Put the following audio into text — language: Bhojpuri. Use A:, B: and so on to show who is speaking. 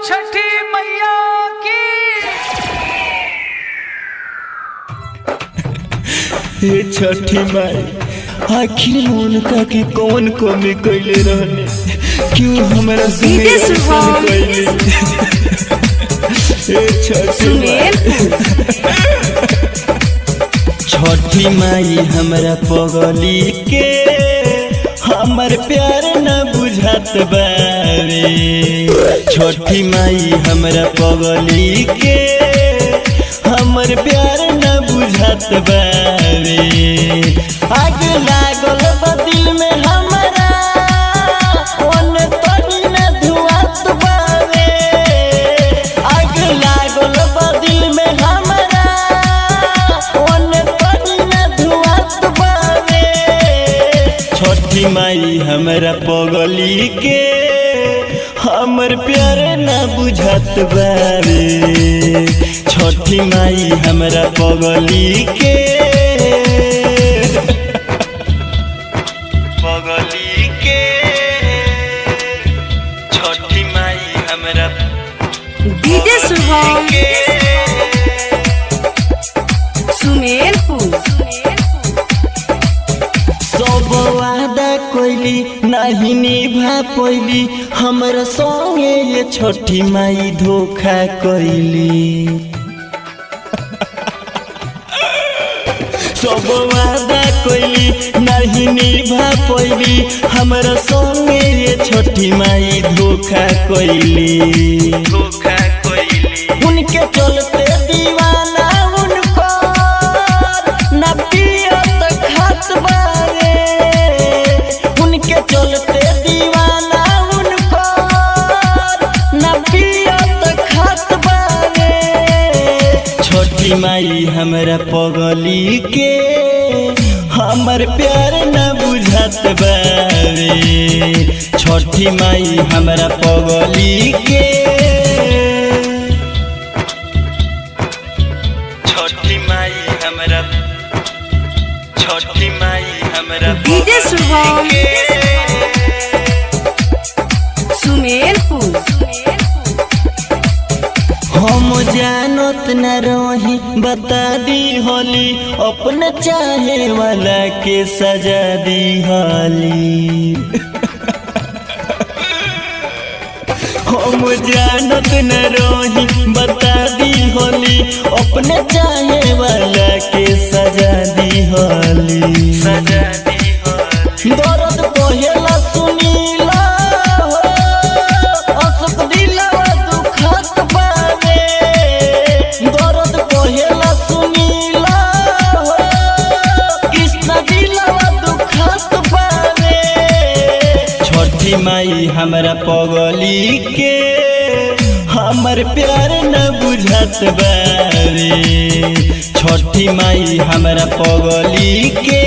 A: छठी मैया की।
B: हे छठी माई, आखिर उनका के कौन कमी कैले रहने, क्यों हमारा संगे ऐसा कैले। हे छठी छठी माई हमरा पगली के हमर प्यार न बुझात बारे। छठी माई हमरा पगली के हमर प्यार न बुझात बारे। आग लागल बा दिल में हमरा ओन तनी न धुआत बारे। आग लागल बा दिल में हमरा ओन तनी न धुआत बारे। छठी माई हमरा पगली के हमर प्यार न बुझात बारे। छठी माई हमरा पगली के छठी माई हमरा
C: डीजे शुभम सुमेरपुर।
B: सब वादा कैली नहीं निभा पैली, हमरा संगे ये छठी माई धोखा कैली। सब वादा कैली नहीं निभा पैली, हमरा संगे ये छठी माई धोखा कैली। उनके चलते दीवाना उनको न पियत खात बारे। उनके चलते दीवाना उनको न पियत खात बारे। छठी माई हमरा पगली के हमर प्यार न बुझात बारे। छठी माई हमरा पगली के छठी माई हमरा
C: डीजे शुभम सुमेरपुर।
B: हम जानत न रही बता दी होली, अपने चाहे वाला के सजा दी होली। हम जानत न रही बता दी होली, अपने चाहे वाला के सजा दी होली। दर्द पहेला सुनीला हो, असक दिलवा दुखत बारे। दर्द पहेला सुनीला हो, कृष्ण दिलवा दुखत बारे। छठी माई हमरा पगली के हमर प्यार न बुझात बारे। छठी माई हमरा पगली के